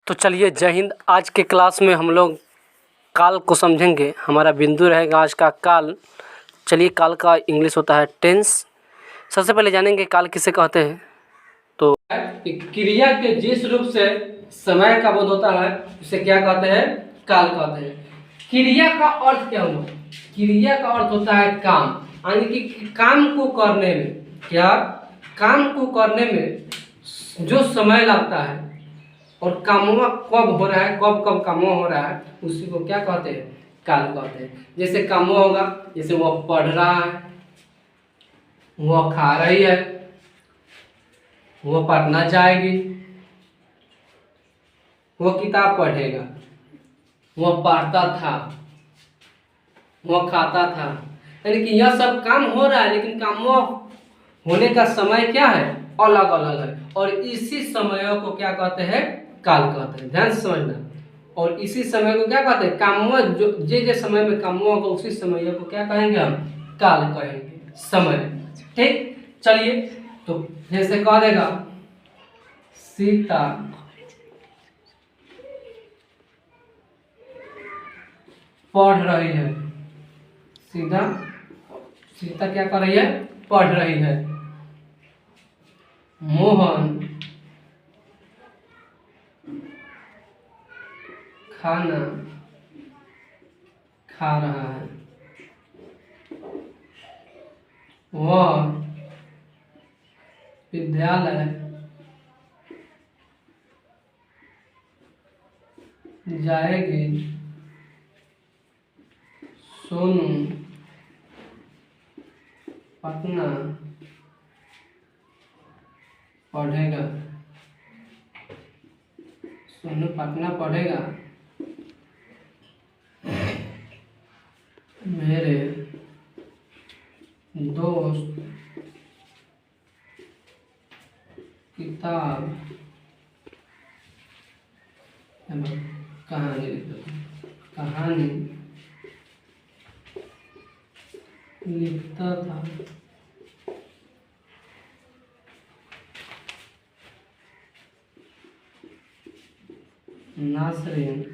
तो चलिए जय हिंद। आज के क्लास में हम लोग काल को समझेंगे। हमारा बिंदु रहेगा आज का काल। चलिए, काल का इंग्लिश होता है टेंस। सबसे पहले जानेंगे काल किसे कहते हैं। तो क्रिया के जिस रूप से समय का बोध होता है उसे क्या कहते हैं? काल कहते हैं। क्रिया का अर्थ क्या हुआ? क्रिया का अर्थ होता है काम, यानी कि काम को करने में, क्या काम को करने में जो समय लगता है और कामवा कब हो रहा है, कब कामवा हो रहा है, उसी को क्या कहते हैं? काल कहते हैं। जैसे कामवा होगा, जैसे वह पढ़ रहा है, वह खा रही है, वह पढ़ना जाएगी, वह किताब पढ़ेगा, वह पढ़ता था, वह खाता था। यानी कि यह सब काम हो रहा है, लेकिन कामवा होने का समय क्या है? अलग अलग है। और इसी समयों को क्या कहते हैं? काल कहते हैं। ध्यान से समझना। और इसी समय को क्या कहते हैं? कामवा जो जे समय में कामवा होगा उसी समय को क्या कहेंगे? हम काल कहेंगे, समय। ठीक, चलिए तो जैसे कह देगा सीता पढ़ रही है। सीता क्या कर रही है? पढ़ रही है। मोहन खाना खा रहा है। वह विद्यालय जाएगी। सोनू पढ़ना पढ़ेगा। सोनू पढ़ना पढ़ेगा। मेरे दोस्त किताब कहानी लिखता था। नासरीन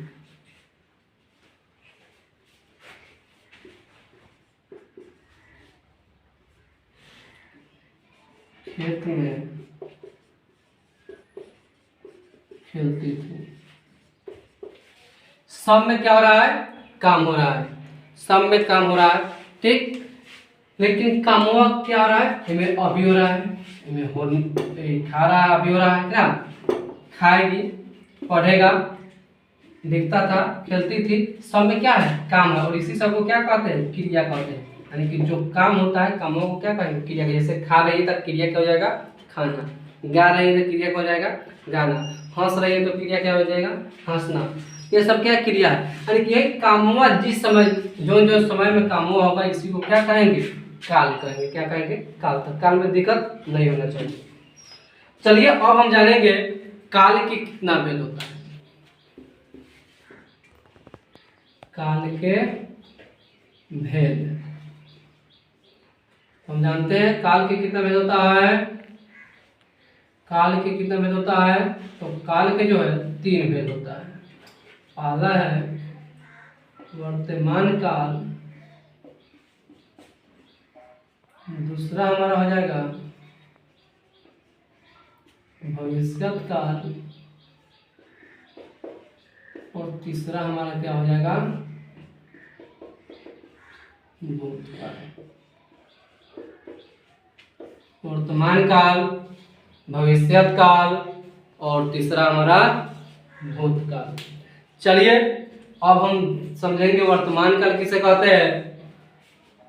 खेत में खेलती थी। सब में क्या हो रहा है? काम हो रहा है। सब में काम हो रहा है, ठीक। लेकिन कामवा क्या हो रहा है? इनमें अभी हो रहा है, खा रहा है, अभी हो रहा है क्या? खाएगी, पढ़ेगा, लिखता था, खेलती थी। सब में क्या है? काम है। और इसी सब को क्या कहते हैं? क्रिया कहते हैं। यानी कि जो काम होता है कामों को क्या कहेंगे? क्रिया। जैसे खा रही है तो क्रिया क्या हो जाएगा? खाना। गा रही है तो क्रिया क्या हो जाएगा? गाना। हंस रही है तो क्रिया क्या हो जाएगा? हंसना। ये सब क्या क्रिया है? यानी कि कामवा जिस समय जो समय में कामवा होगा इसी को क्या कहेंगे? काल कहेंगे। क्या कहेंगे? काल। तक काल में दिक्कत नहीं होना चाहिए। चलिए अब हम जानेंगे काल के कितना भेद होता है। काल के भेद हम जानते हैं। काल के कितना भेद होता है? काल के कितना भेद होता है? तो काल के जो है 3 भेद होता है। पहला है वर्तमान काल, दूसरा हमारा हो जाएगा भविष्यत काल, और तीसरा हमारा क्या हो जाएगा? भूतकाल। वर्तमान काल, भविष्यत काल और तीसरा हमारा भूतकाल। चलिए अब हम समझेंगे वर्तमान काल किसे कहते हैं,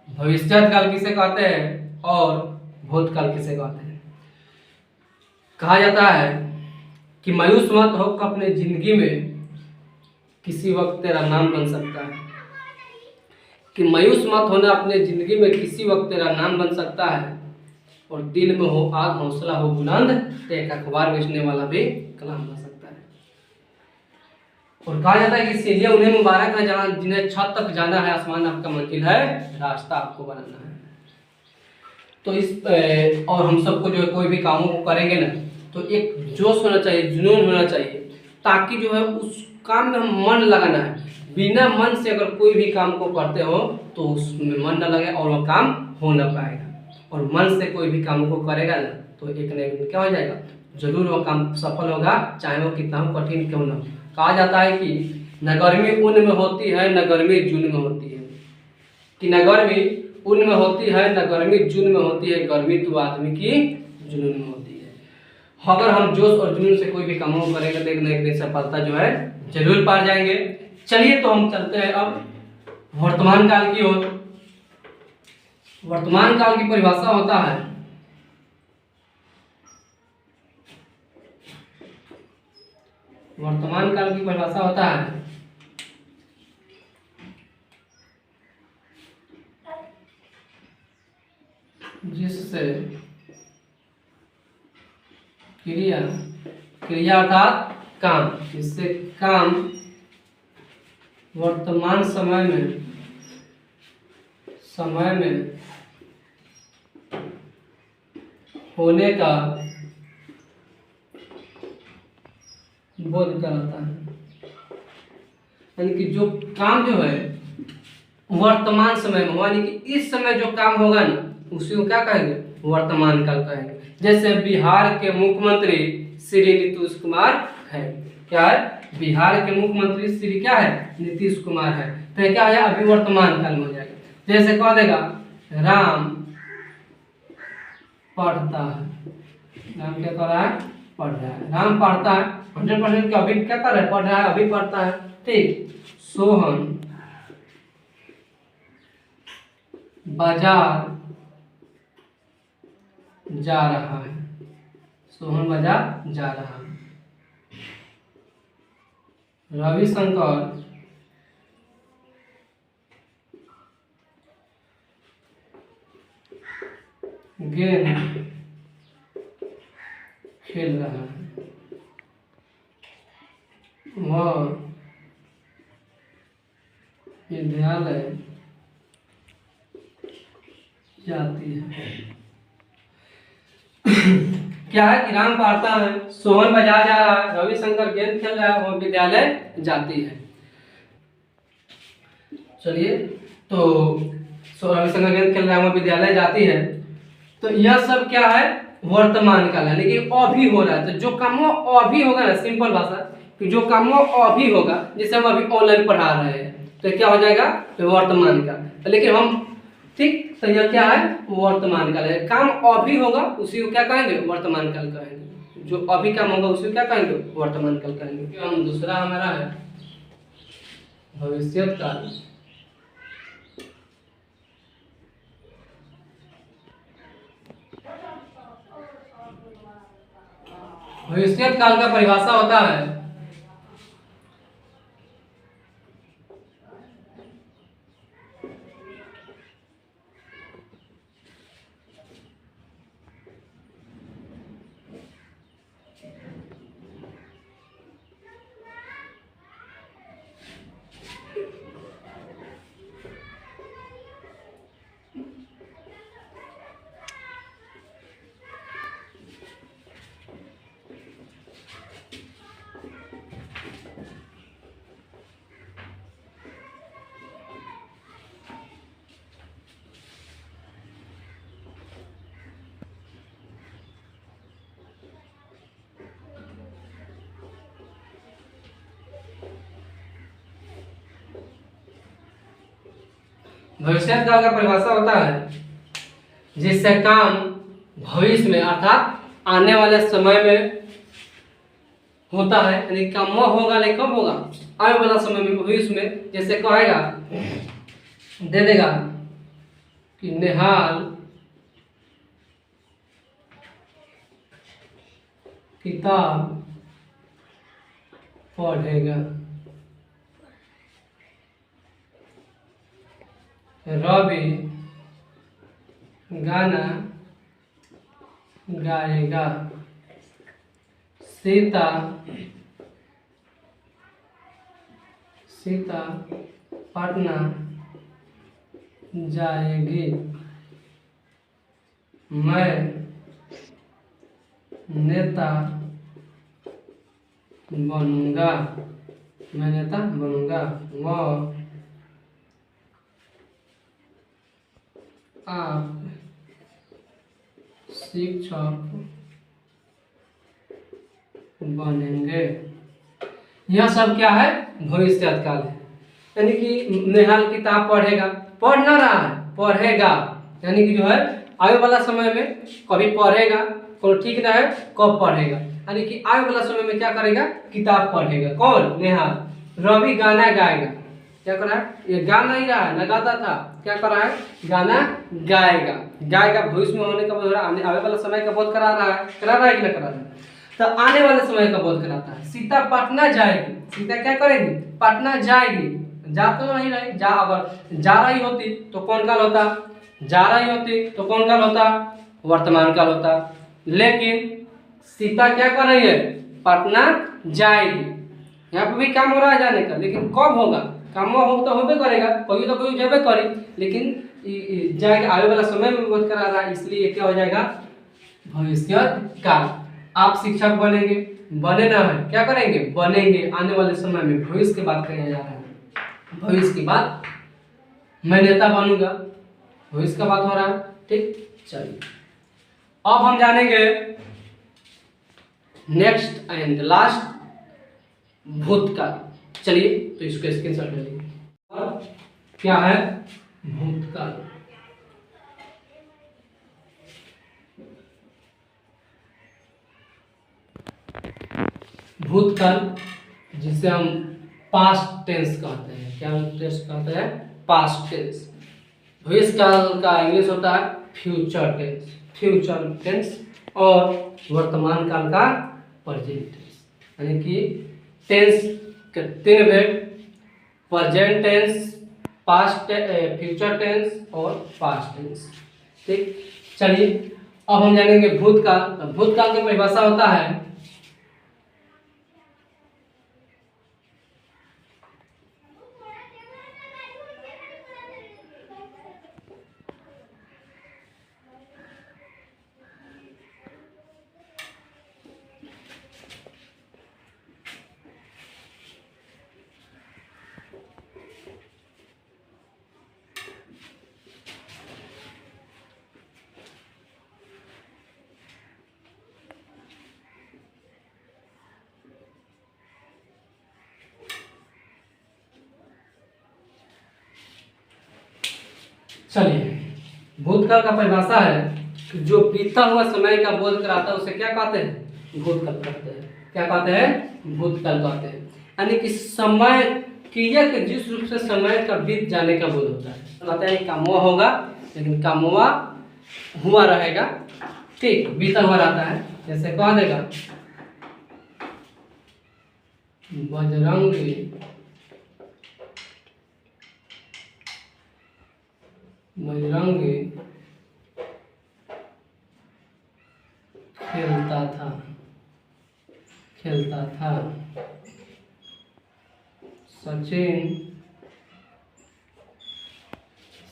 भविष्यत काल किसे कहते हैं और भूतकाल किसे कहते हैं। कहा जाता है कि मायूस मत हो, अपने जिंदगी में किसी वक्त तेरा नाम बन सकता है। कि मायूस मत होना, अपने जिंदगी में किसी वक्त तेरा नाम बन सकता है। और दिल में हो आग, हौसला हो बुलंद, तो एक अखबार बेचने वाला भी कलाम बन सकता है। और कहा जाता है कि सीढ़ियां उन्हें मुबारक है जहां जिन्हें छत तक जाना है, आसमान आपका मंजिल है, रास्ता आपको बनाना है। तो और हम सबको जो है कोई भी कामों को करेंगे ना तो एक जोश होना चाहिए, जुनून होना चाहिए। ताकि जो है उस काम में हम मन लगाना है। बिना मन से अगर कोई भी काम को करते हो तो उसमें मन न लगे और वो काम हो ना पाएगा। और मन से कोई भी काम को करेगा ना तो एक न एक दिन क्या हो जाएगा, जरूर वो काम सफल होगा, चाहे वो कितना हो कठिन क्यों ना हो। कहा जाता है कि न गर्मी ऊन में होती है न गर्मी जून में होती है, कि न गर्मी ऊन में होती है न गर्मी जून में होती है, गर्मी तो आदमी की जुनून में होती है। अगर हम जोश और जुनून से कोई भी काम को करेंगे तो एक न एक दिन सफलता जो है जरूर पा जाएंगे। चलिए तो हम चलते हैं अब वर्तमान काल की ओर। वर्तमान काल की परिभाषा होता है वर्तमान काल की परिभाषा होता है जिससे क्रिया क्रिया अर्थात काम, जिससे काम वर्तमान समय में होने का बोध कराता है। यानी कि जो काम जो है वर्तमान समय में, यानी कि इस समय जो काम होगा ना उसी को क्या कहेंगे, वर्तमान काल कहेंगे। जैसे बिहार के मुख्यमंत्री श्री नीतीश कुमार है, क्या है, बिहार के मुख्यमंत्री श्री क्या है, नीतीश कुमार है, तो ये क्या है, अभी वर्तमान काल में हो जाएगा। जैसे कह देगा राम पढ़ता है, राम क्या कर रहा है, पढ़ रहा है, राम पढ़ता है 100% क्या, अभी क्या कर रहा है, पढ़ रहा है, अभी पढ़ता है, ठीक। सोहन बाजार जा रहा है, सोहन बाजार जा रहा है। रविशंकर गेंद खेल रहा है, वह विद्यालय जाती है। क्या है कि राम पढ़ता है, सोहन बाजार जा रहा है, रविशंकर गेंद खेल रहा है, वह विद्यालय जाती है। चलिए तो रविशंकर गेंद खेल रहा है, वह विद्यालय जाती है, तो यह सब क्या है, वर्तमान काल है, लेकिन अभी हो रहा है। तो जो काम वो अभी होगा ना, सिंपल भाषा कि जो काम वो अभी होगा, जैसे हम अभी ऑनलाइन पढ़ा रहे हैं तो क्या हो जाएगा, तो वर्तमान काल। लेकिन हम ठीक, तो यह क्या है, वर्तमान काल है। काम अभी होगा उसी को क्या कहेंगे, वर्तमान काल कहेंगे। जो अभी काम होगा उसी को क्या कहेंगे, वर्तमान काल कहेंगे। हम दूसरा हमारा है भविष्य काल। भविष्य काल का परिभाषा होता है भविष्य काल का परिभाषा होता है जिससे काम भविष्य में अर्थात आने वाले समय में होता है, यानी काम वह होगा लेकिन कब होगा, आने वाला समय में, भविष्य में। जैसे कहेगा, दे देगा कि निहाल किताब पढ़ेगा, रवि गाना गाएगा, सीता पटना जाएगी, मैं नेता बनूंगा, मैं नेता बनूंगा। वो आप शिक्षक बनेंगे। यह सब क्या है? भविष्यकाल काल है। यानी कि नेहाल किताब पढ़ेगा, पढ़ ना रहा है, पढ़ेगा। यानी कि जो है आने वाला समय में कभी पढ़ेगा, कौन ठीक ना है, कब पढ़ेगा। यानी कि आने वाला समय में क्या करेगा? किताब पढ़ेगा। कौन? नेहाल। रवि गाना गाएगा। क्या कर रहा है? ये गा नहीं रहा है, ना गाता था, क्या कर रहा है? गाना गाएगा। गाएगा भविष्य में होने का बोध रहा है, आने वाला समय का बोध करा रहा है, करा रहा है कि ना करा रहा है? तो आने वाले समय का बोध कराता है। सीता पटना जाएगी। सीता क्या करेगी? पटना जाएगी। जा तो नहीं रही, जा, अगर जा रही होती तो कौन काल होता? जा रही होती तो कौन काल होता? वर्तमान काल होता। लेकिन सीता क्या कर रही है? पटना जाएगी। यहाँ पे भी काम हो रहा है जाने का, लेकिन कब होगा? काम हो तो होबे करेगा, कोई तो कोई जाबे करे, लेकिन जाएगा आने वाला समय में बोध करा रहा है, इसलिए क्या हो जाएगा? भविष्य काल। आप शिक्षक बनेंगे, बने ना है, क्या करेंगे? बनेंगे। आने वाले समय में भविष्य की बात करने जा रहा है। भविष्य की बात, मैं नेता बनूंगा, भविष्य का बात हो रहा है। ठीक, चलिए अब हम जानेंगे नेक्स्ट एंड लास्ट, भूतकाल। चलिए तो इसको स्क्रीनशॉट ले लीजिए। क्या है? भूतकाल। भूतकाल जिसे हम पास्ट टेंस कहते हैं। क्या टेंस कहते हैं? Past tense. भविष्यकाल का इंग्लिश होता है फ्यूचर टेंस। Future tense. और वर्तमान काल का प्रेजेंट टेंस। यानी कि टेंस के तीन भेद: present tense, past, future tense और पास्ट टेंस। ठीक, चलिए अब हम जानेंगे भूतकाल। भूतकाल की परिभाषा होता है चलिए भूतकाल का परिभाषा है कि जो बीता हुआ समय का बोध कराता है उसे क्या कहते हैं? भूतकाल कहते हैं। क्या कहते हैं? भूतकाल कहते हैं। यानी कि समय क्रिया के जिस रूप से समय का बीत जाने का बोध होता है। कहते हैं काम हुआ होगा, लेकिन काम हुआ रहेगा। ठीक, बीता हुआ रहता है। जैसे कह देगा बजरंगी खेलता था।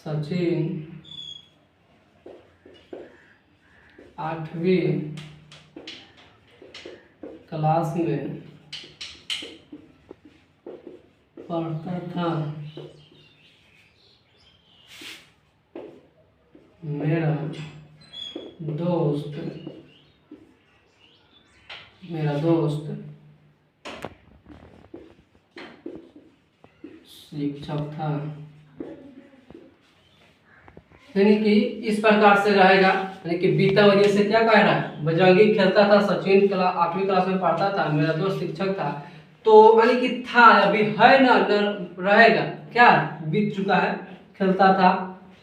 सचिन 8वीं क्लास में पढ़ता था। मेरा दोस्त शिक्षक था। यानी कि इस प्रकार से रहेगा। यानी कि बीता वजह से क्या कह रहा है? बजरंगी खेलता था, सचिन 8वीं क्लास में पढ़ता था, मेरा दोस्त शिक्षक था। तो यानी कि था, अभी है ना, रहेगा। क्या बीत चुका है? खेलता था,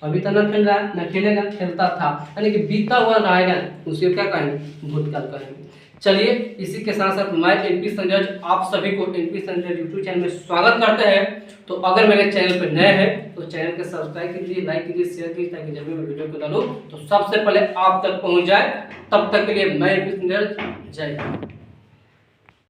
अभी तो न खेल रहा है, न खेलेगा, खेलता था। यानी कि बीता हुआ रहेगा, उसे क्या कहेंगे? भूतकाल कहेंगे। चलिए इसी के साथ साथ मैं एनपी संजय आप सभी को एनपी संजय यूट्यूब चैनल में स्वागत करते हैं। तो अगर मेरे चैनल पर नए हैं तो चैनल को सब्सक्राइब कीजिए, लाइक कीजिए, शेयर कीजिए, ताकि जब भी मैं वीडियो को डालूं तो सबसे पहले आप तक पहुंच जाए। तब तक के लिए मैं एनपी संजय, जय हिंद।